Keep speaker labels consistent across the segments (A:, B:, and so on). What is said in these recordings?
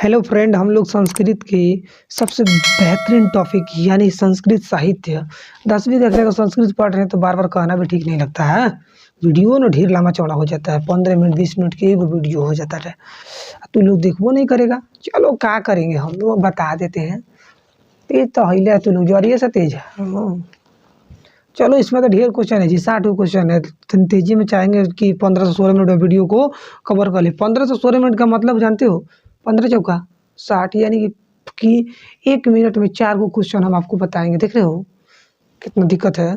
A: Hello friend, हम लोग संस्कृत के सबसे बेहतरीन टॉपिक यानी संस्कृत साहित्य 10वीं कक्षा का संस्कृत पढ़ रहे हैं तो बार बार कहना भी ठीक नहीं लगता है। वीडियो ना ढेर लंबा चौड़ा हो जाता है, 15 मिनट 20 मिनट की एगो वीडियो हो जाता है। तू लोग देखबो नहीं करेगा। चलो क्या करेंगे, हम लोग बता देते हैं। तेज तो हिले तू लोग जरिए से तेज है। चलो इसमें तो ढेर क्वेश्चन है जी, 60 क्वेश्चन है। तेजी में चाहेंगे कि 15 से 16 मिनट में वीडियो को कवर कर ले। 15 से 16 मिनट का मतलब जानते हो? 15 चौका 60 यानी कि 1 मिनट में 4 गो क्वेश्चन हम आपको बताएंगे। देख रहे हो कितना दिक्कत है।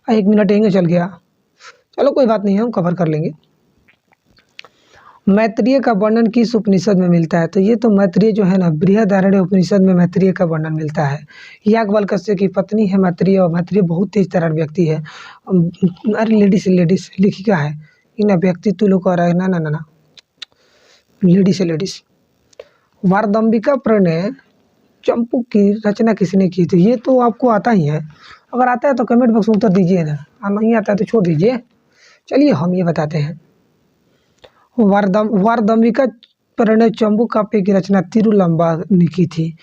A: 1 मिनट एंगे चल गया। चलो कोई बात नहीं है, हम कवर कर लेंगे। मैत्रेय का वर्णन किस उपनिषद में मिलता है? तो ये तो मैत्रेय जो है ना, बृहदारण्यक उपनिषद में मैत्रेय का वर्णन मिलता है। याज्ञवल्क्य की पत्नी है मैत्रेय, और मैत्रेय बहुत तेज तर्रार व्यक्ति है। अरे लेडीज लिखिका है। इन व्यक्ति तू लोग कह रहा है ना ना ना ना, लेडीज। वारदम्बिका प्रणय चंपू की रचना किसने की थी? ये तो आपको आता ही है। अगर आता है तो कमेंट बॉक्स में उत्तर दीजिए ना, और नहीं आता है तो छोड़ दीजिए। चलिए हम ये बताते हैं। वारदम्बिका प्रणय चंपू काव्य की रचना तिरुलंबा ने की थी।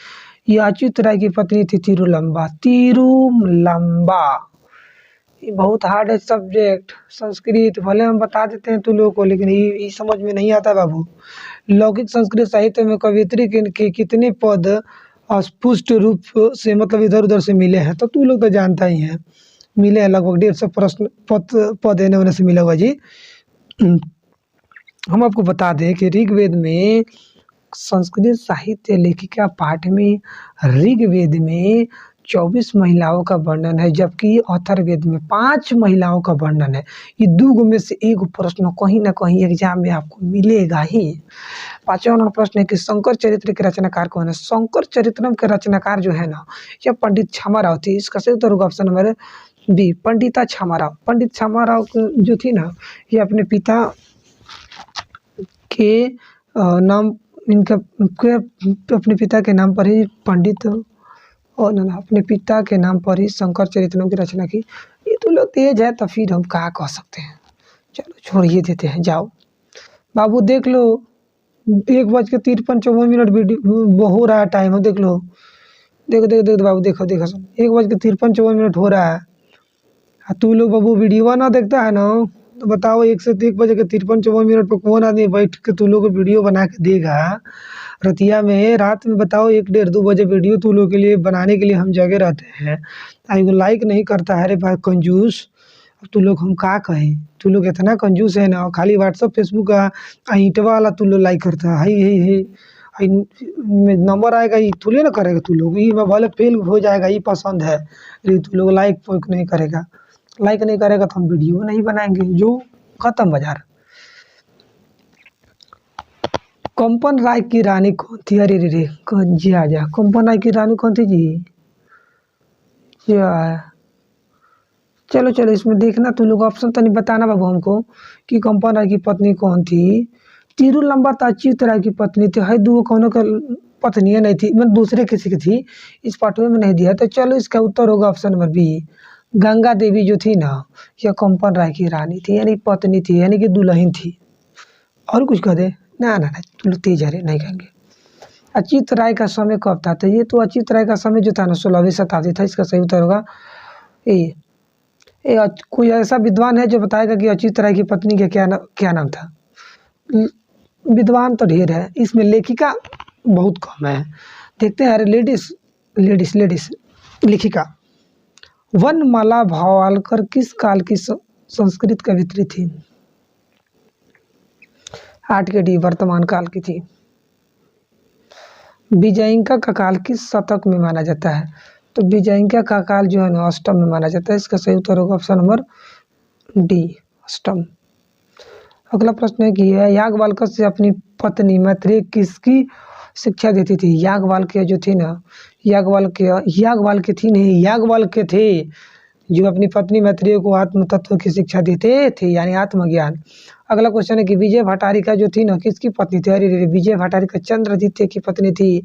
A: ये अच्युत राय की पत्नी थी तिरुलंबा। ये बहुत हार्ड है सब्जेक्ट संस्कृत। भले हम बता देते हैं तुम लोगों को, लेकिन ये समझ में नहीं आता बाबू। लौकिक संस्कृत साहित्य में कवियत्री के कितने पद अस्पष्ट रूप से मतलब इधर उधर से मिले हैं? तो तू लोग तो जानता ही है, मिले हैं लगभग 150 प्रश्न पद एने ओने से मिला हुआ जी। हम आपको बता दें कि ऋग्वेद में संस्कृत साहित्य लेखिका पाठ में ऋग्वेद में 24 महिलाओं का वर्णन है, जबकि अथर्ववेद में 5 महिलाओं का वर्णन है। ये दो में से एक प्रश्न कहीं ना कहीं एग्जाम में आपको मिलेगा ही। 5वां नंबर प्रश्न है कि शंकर चरित्र के रचनाकार कौन है? शंकर चरित्रम के रचनाकार जो है ना, यह पंडित क्षमाराव थी। इसका सही उत्तर होगा option number B, Pandita Kshamarao. पंडित क्षमाराव जो थी ना, ये अपने पिता के नाम अपने पिता के नाम पर ही पंडित और ना अपने पिता के नाम पर ही शंकर चरित्रम की रचना की। ये तो लोग तेज है तो फिर हम क्या कह सकते हैं। चलो छोड़िए देते हैं, जाओ बाबू देख लो। 1:53-54 वीडियो हो रहा है टाइम, देख लो। देखो बाबू, देखो 1:53-54 हो रहा है। तू लोग बाबू वीडियो ना देखता है ना, तो बताओ 1:53-54 पर कौन आदमी बैठ के तू लोग वीडियो बना के देगा रतिया में, रात में? बताओ 1 डेढ़ 2 बजे वीडियो तू लोग के लिए बनाने के लिए हम जगे रहते हैं। आई लाइक नहीं करता है रे भाई कंजूस। अब तू लोग हम का कहें? तू लोग इतना कंजूस है ना, खाली व्हाट्सअप फेसबुक का ईंटवा वाला तू लोग लाइक करता है। नंबर आएगा ये थोड़ी ना करेगा तू लोग। ये भले फेल हो जाएगा, ये पसंद है, लेकिन तू लोग लाइक नहीं करेगा। लाइक नहीं करेगा तो हम वीडियो नहीं बनाएंगे। जो खत्म बाजार। कंपन राय की रानी कौन थी? अरे रे रे जी आ जा। कंपन राय की रानी कौन थी जी? चलो इसमें देखना तू लोग ऑप्शन तो नहीं बताना बाबू हमको कि कंपन राय की पत्नी कौन थी। तिरुलंबा तो अच्युत राय की पत्नी थी। है दो कौनों का पत्नियां नहीं थी, मतलब दूसरे किसी की थी। इस पाठवे में नहीं दिया, तो चलो इसका उत्तर होगा option number B, Ganga Devi जो थी ना, यह कंपन राय की रानी थी, यानी पत्नी थी, यानी कि दुल्हन थी। और कुछ कह दे ना ना ना, तू लोग तेज है, नहीं कहेंगे। अच्युत राय का समय कब था? तो ये तो अच्युत राय का समय जो था ना 16वीं शताब्दी था। इसका सही उत्तर होगा कोई ऐसा विद्वान है जो बताएगा कि अच्युत राय की पत्नी का क्या नाम था? विद्वान तो ढेर है, इसमें लेखिका बहुत कम है। देखते हैं। अरे लेडीज लेखिका। वनमाला भावालकर किस काल की संस्कृत कवित्री थी? 8 के डी वर्तमान काल की थी। विजयिका का काल किस शतक में माना जाता है? तो विजयिका का काल जो है ना अष्टम में माना जाता है। इसका सही उत्तर होगा ऑप्शन नंबर डी, अष्टम। अगला प्रश्न है कि याज्ञवल्क्य से अपनी पत्नी मैत्रेय किसकी शिक्षा देती थी? याज्ञवल्क्य जो थी ना, याज्ञवल्क्य थी नहीं, याज्ञवल्क्य थे जो अपनी पत्नी मैत्रेय को आत्म तत्व की शिक्षा देते थे, यानी आत्मज्ञान। अगला क्वेश्चन है कि विजय भट्टारिका जो थी ना किसकी पत्नी थी? अरे विजय भट्टारिका चंद्रदित्य की पत्नी थी।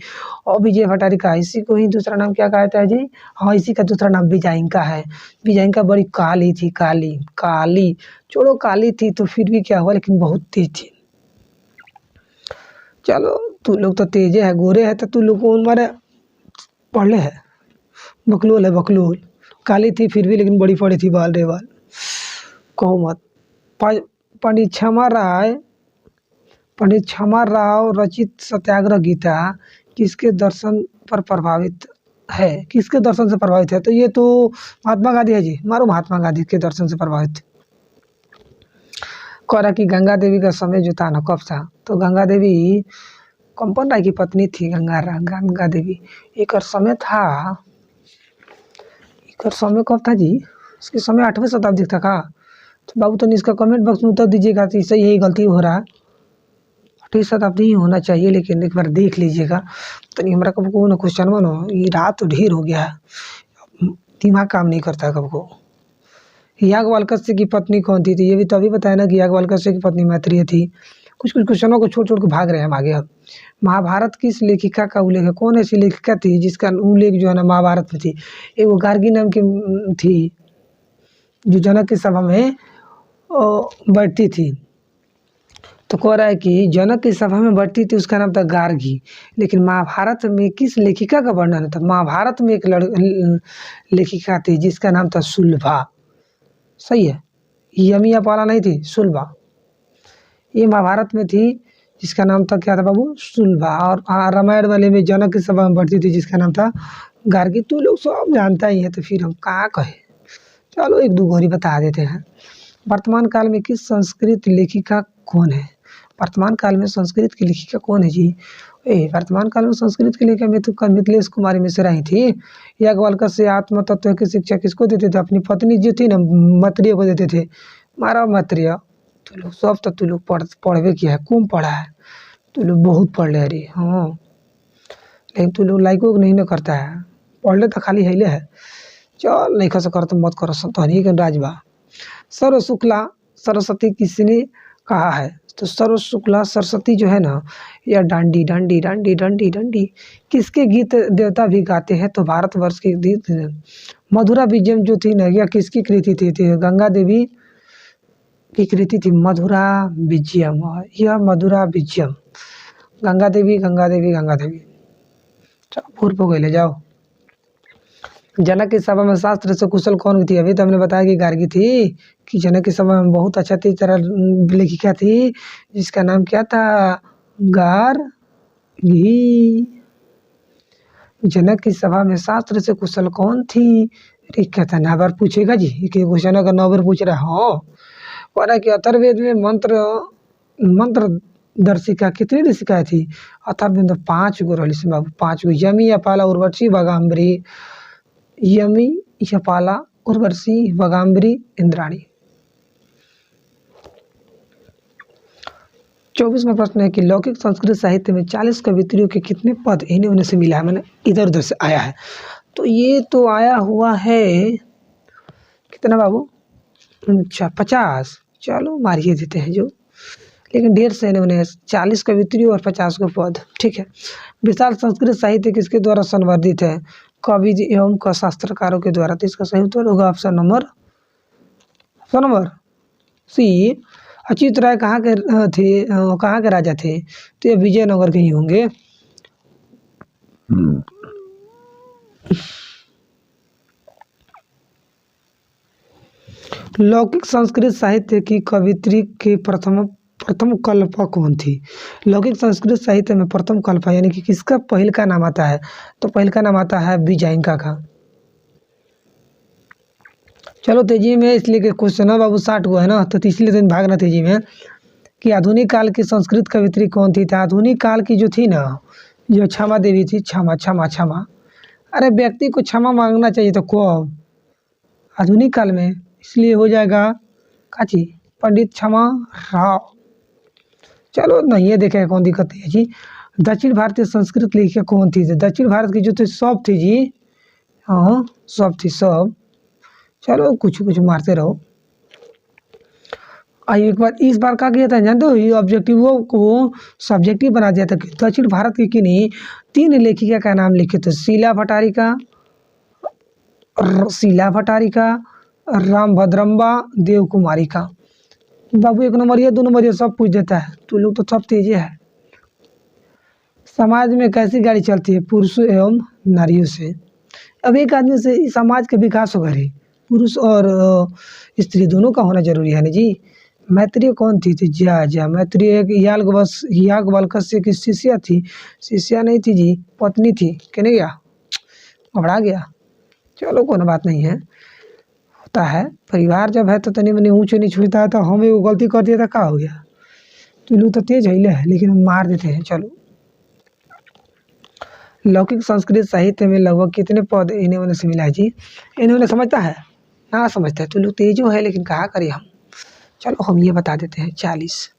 A: और विजय भट्टारिका, इसी को ही दूसरा नाम क्या कहता है जी? हाँ, इसी का दूसरा नाम विजयिका है। विजयिका बड़ी काली थी, काली। छोड़ो काली थी तो फिर भी क्या हुआ, लेकिन बहुत तेज थी। चलो तू लोग तो तेजे है, गोरे है, तो तू लोग को मारे पढ़ले है। बकलोल है बकलोल, काली थी फिर भी लेकिन बड़ी पड़ी थी बाल रे बाल। कहो मत। प- पंडित क्षमा राय पंडित क्षमा राव रचित सत्याग्रह गीता किसके दर्शन पर प्रभावित है, किसके दर्शन से प्रभावित है? तो ये तो महात्मा गांधी है जी, मारो महात्मा गांधी के दर्शन से प्रभावित। कह रहा कि गंगा देवी का समय जो था ना कब था, तो गंगा देवी कंपन राय की पत्नी थी। गंगा देवी एक समय था, एक समय कब था जी? इसके समय 8वीं शताब्दी का था का? तो बाबू तो इसका कमेंट बॉक्स में उत्तर दीजिएगा, तो इससे यही गलती हो रहा है। 8वीं शताब्दी ही होना चाहिए, लेकिन एक बार देख लीजिएगा। तो नहीं हमारा कब को ना क्वेश्चन बनो, ये रात तो ढेर हो गया है, दिमाग काम नहीं करता कब को। याज्ञवल्क्य की पत्नी कौन थी? तो ये भी तो अभी बताया ना कि याज्ञवल्क्य की पत्नी मैत्रेय थी। कुछ कुछ क्वेश्चनों को छोड़ छोड़ के भाग रहे हैं हम आगे। अब महाभारत किस लेखिका का उल्लेख है? कौन ऐसी लेखिका थी जिसका उल्लेख जो है ना महाभारत में थी? एक गार्गी नाम की थी, जो जनक की सभा में बैठती थी। तो कह रहा है कि जनक की सभा में बैठती थी, उसका नाम था गार्गी। लेकिन महाभारत में किस लेखिका का वर्णन था? महाभारत में एक लेखिका थी जिसका नाम था सुलभा। सही है, यमिया पाला नहीं थी, सुलभा। ये महाभारत में थी, जिसका नाम था क्या था बाबू? सुलभा। और रामायण वाले में जनक की सभा में बैठती थी, जिसका नाम था गार्गी। तू लोग सब जानता ही है, तो फिर हम कहाँ कहे। चलो एक दो गोरी बता देते हैं। वर्तमान काल में किस संस्कृत लेखिका कौन है? वर्तमान काल में संस्कृत की लेखिका कौन है जी? वर्तमान काल में संस्कृत की लेखिका में तो मिथिलेश कुमारी मिश्रा ही थी। याज्ञवल्क्य से आत्म तत्व की शिक्षा किसको देते थे? अपनी पत्नी जो थी ना मैत्रेय को देते थे। मारा मैत्रेय। तू लोग सब तो तू लोग पढ़वे किया है, कौन पढ़ा है? तू लोग बहुत पढ़ ले अरे हाँ, लेकिन तू लोग लाइको नहीं ना करता है। पढ़ ले तो खाली है है। चल नहीं खस कर तो मत करो, तहनी के राजबा। सर्व शुक्ला सरस्वती किसने कहा है? तो सर्व शुक्ला सरस्वती जो है ना, या डांडी डांडी डांडी डांडी डांडी किसके गीत देवता भी गाते हैं? तो भारतवर्ष के गीत। मधुरा विजयम जो थी ना, या किसकी कृति थी? गंगा देवी की कृति थी मधुरा विजयम। यह मधुरा विजयम गंगा देवी गंगा देवी गंगा देवी। भूर को ले जाओ। जनक की सभा में शास्त्र से कुशल कौन थी? अभी तो हमने बताया कि गार्गी थी, कि जनक की सभा में बहुत अच्छा थी तरह लेखिका थी, जिसका नाम क्या था? गार्गी। जनक की सभा में शास्त्र से कुशल कौन थी? अरे क्या था, 9 बार पूछेगा जी, एक क्वेश्चन अगर 9 बार पूछ रहा है। हाँ, और कि अथर्ववेद में मंत्र दर्शिका कितनी ऋषिकाएं थी? अथर्ववेद में 5 गो रही से बाबू, 5 गो। यमी, यपाला, उर्वशी, वागाम्बरी। यमी, यपाला, उर्वशी, वागाम्बरी, इंद्राणी। 24वां प्रश्न है कि लौकिक संस्कृत साहित्य में 40 कवित्रियों के कितने पद इन्हें उन्हें से मिला है? मैंने इधर उधर से आया है, तो ये तो आया हुआ है कितना बाबू? अच्छा 50। चलो मारिए देते हैं जो, लेकिन 1.5 से उन्हें 40 कवित्री और 50 को पद। ठीक है। विशाल संस्कृत साहित्य किसके द्वारा संवर्धित है? कवि एवं शास्त्रकारों के द्वारा। तो इसका सही उत्तर होगा ऑप्शन नंबर सी। अच्युत राय कहाँ के थे, कहाँ के राजा थे? तो ये विजयनगर के ही होंगे। लौकिक संस्कृत साहित्य की कवित्री के प्रथम कल्पा कौन थी? लौकिक संस्कृत साहित्य में प्रथम कल्पा यानी कि किसका पहल का नाम आता है? तो पहल का नाम आता है विजयिका का। चलो तेजी में, इसलिए कि क्वेश्चन बाबू 60 हुआ है ना, तो इसलिए तो भागना तेजी में। कि आधुनिक काल की संस्कृत कवित्री कौन थी? तो आधुनिक काल की जो थी ना, जो क्षमा देवी थी। क्षमा क्षमा क्षमा, अरे व्यक्ति को क्षमा मांगना चाहिए, तो को आधुनिक काल में, इसलिए हो जाएगा काची पंडित क्षमा राव। चलो नहीं ये देखेगा, कौन दिक्कत है जी। दक्षिण भारतीय संस्कृत लेखिका कौन थी? दक्षिण भारत की जो थी सब थी जी, हाँ सब थी सब। चलो कुछ कुछ मारते रहो। एक बार इस बार क्या किया था जानते हो? ये ऑब्जेक्टिव को सब्जेक्टिव बना दिया था कि दक्षिण भारत की किन्हीं 3 लेखिका का नाम लिखे थे। शीला भट्टारिका, रामभद्रम्बा, देव कुमारी का। बाबू 1 नंबर या 2 नंबर ये सब पूछ देता है, तो लोग तो सब तेज है। समाज में कैसी गाड़ी चलती है? पुरुषों एवं नारियों से। अब एक आदमी से इस समाज का विकास होगा रे, पुरुष और स्त्री दोनों का होना जरूरी है ना जी। मैत्रेय कौन थी? जा जा मैत्रेय एक याज्ञवल्क्य की शिष्या थी। शिष्या नहीं थी जी, पत्नी थी। कहने गया घबरा गया। चलो कोई बात नहीं है, होता है। परिवार जब है तो तनी मनी ऊँच नीच होता है। तो हम एगो गलती कर दिया था, का हो गया? तो लोग तो तेज हिले है लेकिन हम मार देते हैं। चलो, लौकिक संस्कृत साहित्य में लगभग कितने पद इन्हें उन्हें से मिला है जी? इन्हें उन्हें समझता है ना? समझता है तो लोग तेजो है, लेकिन कहा करें हम। चलो हम ये बता देते हैं 40।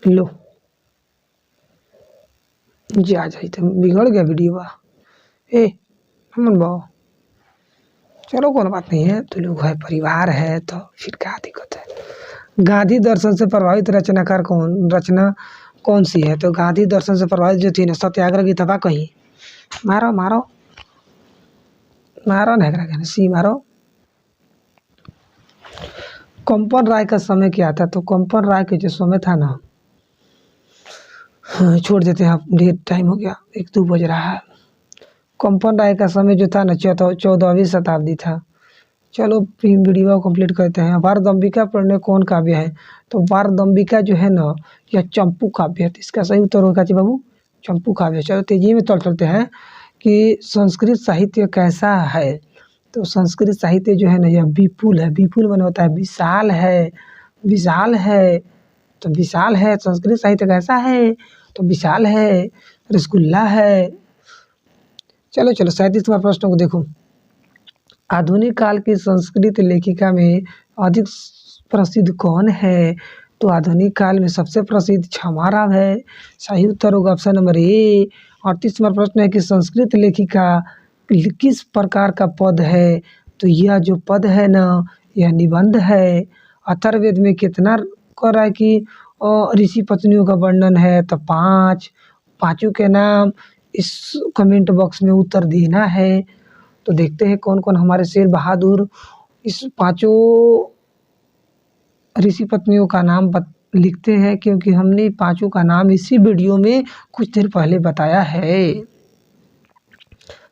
A: लो जी, आ जाए तो बिगड़ गया वीडियो। ए हमन बाओ, चलो कोई बात नहीं है। तो लोग है, परिवार है, तो फिर क्या दिक्कत है? गांधी दर्शन से प्रभावित रचना कौन सी है? तो गांधी दर्शन से प्रभावित जो थी ना, सत्याग्रह की तबाह कही। मारो मारो मारो नहीं, सी मारो। कंपन राय का समय क्या था? तो कंपन राय के जो समय था ना, छोड़ देते हैं, आप ढेर टाइम हो गया, 1-2 बज रहा है। कंपन राय का समय जो था ना, 14वीं शताब्दी था। चलो वीडियो कंप्लीट करते हैं। वारदम्बिका प्रणय कौन काव्य है? तो वारदम्बिका जो है ना, यह चंपू काव्य है। इसका सही उत्तर होगा जी बाबू, चंपू काव्य। चलो तेजी में चलते हैं कि संस्कृत साहित्य कैसा है। तो संस्कृत साहित्य जो है ना, यह विपुल है। विपुल माने होता है विशाल है, विशाल है। तो विशाल है, संस्कृत साहित्य कैसा है? तो विशाल है, रसगुल्ला है। चलो 37वां प्रश्न को देखो। आधुनिक काल की संस्कृत लेखिका में अधिक प्रसिद्ध कौन है? तो आधुनिक काल में सबसे प्रसिद्ध क्षमा राव है। सही उत्तर होगा ऑप्शन नंबर ए। 38वां प्रश्न है कि संस्कृत लेखिका किस प्रकार का पद है? तो यह जो पद है ना, यह निबंध है। अथर्ववेद में कितना कर रहा है कि ऋषि पत्नियों का वर्णन है? तो 5। पांचों के नाम इस कमेंट बॉक्स में उत्तर देना है। तो देखते हैं कौन कौन हमारे शेर बहादुर इस 5 ऋषि पत्नियों का नाम लिखते हैं, क्योंकि हमने 5 का नाम इसी वीडियो में कुछ देर पहले बताया है।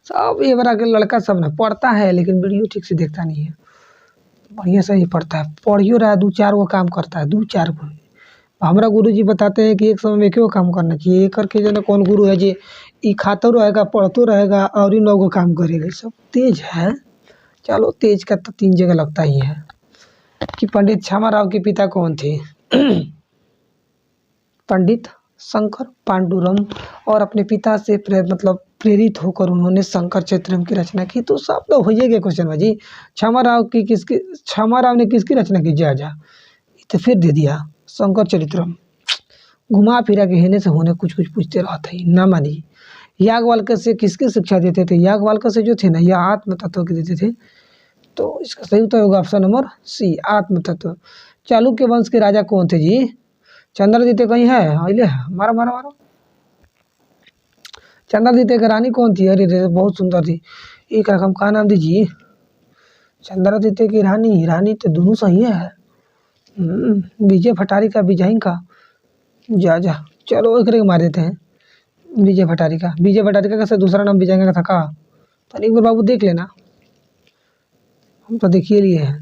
A: सब ये बड़ा के लड़का सब ना पढ़ता है, लेकिन वीडियो ठीक से देखता नहीं है। बढ़िया से ही पढ़ता है, पढ़ियो रहा, 2-4 गो काम करता है, 2-4 गो। हमारा गुरु जी बताते हैं कि एक समय में क्यों काम करना चाहिए। ये करके जो ना कौन गुरु है जी, ये खातो रहेगा, पढ़तो रहेगा और ही 9 गो काम करेगा। सब तेज है। चलो तेज का तो 3 जगह लगता ही है। कि पंडित क्षमा राव के पिता कौन थे? पंडित शंकर पांडुरंग। और अपने पिता से प्रेरित होकर उन्होंने शंकर चरित्रम की रचना की। तो सब तो हो ही गए क्वेश्चन में जी। क्षमा राव ने किसकी रचना की? जा तो फिर दे दिया शंकर चरित्रम। घुमा फिरा के हेने से होने कुछ कुछ पूछते रहते ही ना मानी। याज्ञवल्क्य से किसकी शिक्षा देते थे? याज्ञवल्क्य से जो थे ना, यह आत्म तत्व के देते थे। तो इसका सही उत्तर होगा ऑप्शन नंबर सी, आत्म तत्व। चालुक्य वंश के राजा कौन थे जी? चंद्रदित्य कहीं है? अले मारो मारो मारो। चंद्रदित्य की रानी कौन थी? अरे रे बहुत सुंदर थी। एक रकम का नाम दीजिए। चंद्रदित्य की रानी तो दोनों सही है। विजय भटारी का, विजयी का। जा चलो एक मार देते हैं विजय भटारी का। विजय भटारी का कैसे दूसरा नाम विजय का था का? तो एक बार बाबू देख लेना, हम तो देखिए लिए हैं।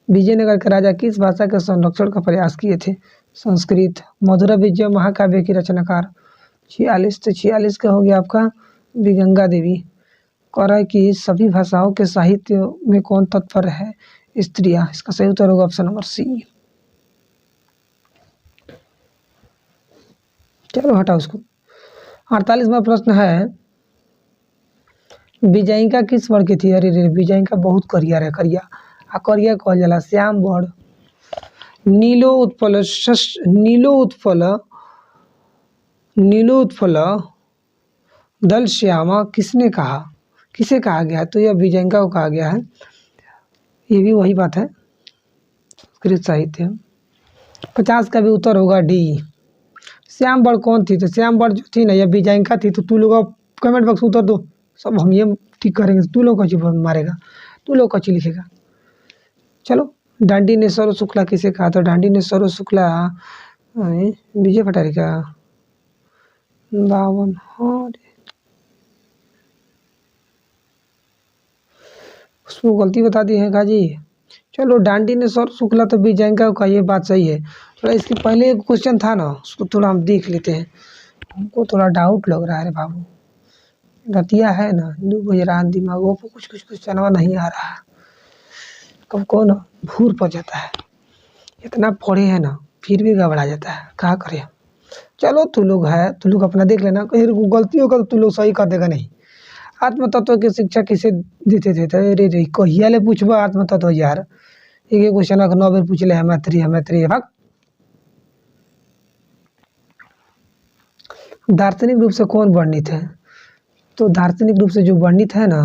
A: विजयनगर के राजा किस भाषा के संरक्षण का प्रयास किए थे? संस्कृत। मधुरा विजय महाकाव्य की रचनाकार? 46। तो 46 का हो गया आपका विगंगा देवी। कह रहा है कि सभी भाषाओं के साहित्य में कौन तत्पर है? स्त्रियां। इसका सही उत्तर होगा ऑप्शन नंबर सी। चलो हटाओ उसको। 48वां प्रश्न है, विजयिका किस वर्ण की थी? अरे रे विजयिका बहुत करियर है, करिया आ करिया कहल जाला श्याम वर्ण। नीलो उत्पल दल श्यामा किसने कहा? किसे कहा गया? तो यह विजयिका को कहा गया है। ये भी वही बात है, संस्कृत साहित्य। 50 का भी उत्तर होगा डी। श्याम वर्ण कौन थी? तो श्याम वर्ण जो थी ना, यह विजयिका थी। तो तू लोग कमेंट बॉक्स में उत्तर दो, सब हम ये ठीक करेंगे। तू लोग कौन मारेगा, तू लोग कौन लिखेगा। चलो डांडी ने सौरव शुक्ला किसे कहा था? डांडी ने सौरव शुक्ला विजय पटारी का 52। हाँ, उसमें गलती बता दी है गाजी। चलो डांडी ने सौरव शुक्ला तो विजयंका का, ये बात सही है। थोड़ा इसके पहले एक क्वेश्चन था ना, उसको थोड़ा हम देख लेते हैं। हमको थोड़ा डाउट लग रहा है बाबू, रतिया है ना 2 बजे दिमागों पर कुछ कुछ क्वेश्चन नहीं आ रहा है। कब कौन भूर पड़ जाता है, इतना पढ़े है ना फिर भी घबरा जाता है, क्या करें। चलो तू लोग है, तू लोग अपना देख लेना, कहीं गलती होगा तो तू लोग सही कर देगा नहीं। आत्म तत्व की शिक्षा किसे देते थे? अरे रे कहिया ले पूछबो आत्म तत्व यार, एक क्वेश्चन 9 बार पूछ ले, हमें भाग। दार्शनिक रूप से कौन वर्णित है? तो दार्शनिक रूप से जो वर्णित है ना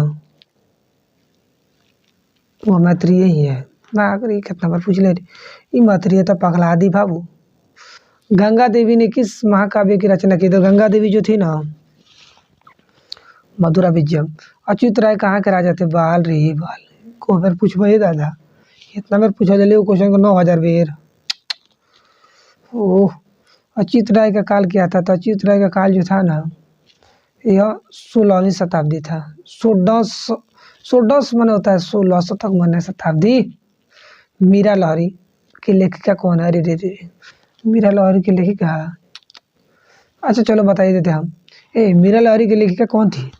A: वो मैत्रेय ही है। बाकरी कितना बार पूछ ले, ये मैत्रेय तो पगलादी बाबू। गंगा देवी ने किस महाकाव्य की रचना की? तो गंगा देवी जो थी ना मधुरा विजयम। अच्युत राय कहाँ के राजा थे? बाल रे बाल को बार पूछबे दादा, इतना बार पूछा जले वो क्वेश्चन को 9000 बेर। ओह, अच्युत राय का काल क्या था? तो अच्युत राय का काल जो था ना यह 16वीं शताब्दी था। 16 मन होता है 16 शतक मन है शताब्दी। मीरा लाहिरी की लेखिका कौन है? अरे रे रे, मीरा लाहिरी की लेखिका, अच्छा चलो बता ही देते हम। मीरा लाहिरी की लेखिका कौन थी?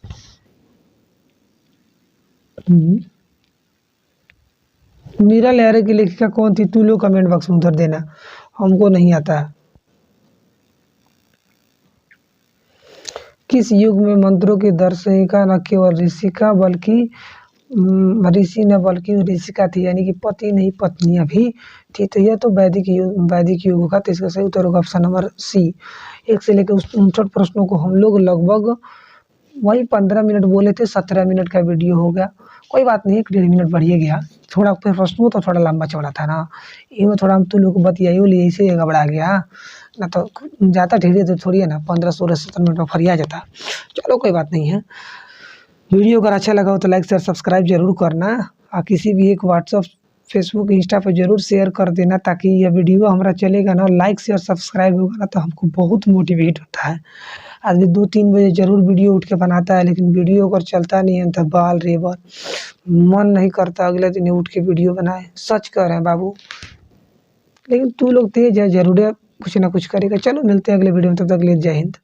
A: मीरा लाहिरी की लेखिका कौन थी? तू लोग कमेंट बॉक्स में उधर देना, हमको नहीं आता है। किस युग में मंत्रों की दर्शिका न केवल ऋषिका बल्कि ऋषि न बल्कि ऋषिका थी, यानी कि पति नहीं पत्नियां भी थी। तो यह तो वैदिक युग होगा। तो इसका सही उत्तर होगा ऑप्शन नंबर सी। 1 से लेकर 59 प्रश्नों को हम लोग लगभग वही 15 मिनट बोले थे, 17 मिनट का वीडियो हो गया। कोई बात नहीं, 1-1.5 मिनट बढ़िए गया। थोड़ा प्रश्नों तो थोड़ा लंबा चौड़ा था ना, ये थोड़ा हम तुम लोग को बतियाइयो लिए इसे घबरा गया ना, तो ज़्यादा ढेरे तो थोड़ी है ना 15, 16, 17 मिनट में फरिया जाता। चलो कोई बात नहीं है। वीडियो अगर अच्छा लगा हो तो लाइक शेयर सब्सक्राइब जरूर करना, और किसी भी एक व्हाट्सअप फेसबुक इंस्टा पर जरूर शेयर कर देना, ताकि यह वीडियो हमारा चलेगा ना, लाइक शेयर सब्सक्राइब होगा ना तो हमको बहुत मोटिवेट होता है। आदमी 2-3 बजे जरूर वीडियो उठ के बनाता है, लेकिन वीडियो अगर चलता नहीं है तो बाल रे बाल, मन नहीं करता अगले दिन उठ के वीडियो बनाए। सच कह रहे हैं बाबू, लेकिन तू लोग तेज है, जरूर कुछ ना कुछ करेगा। चलो मिलते हैं अगले वीडियो में, तब तक के लिए जय हिंद।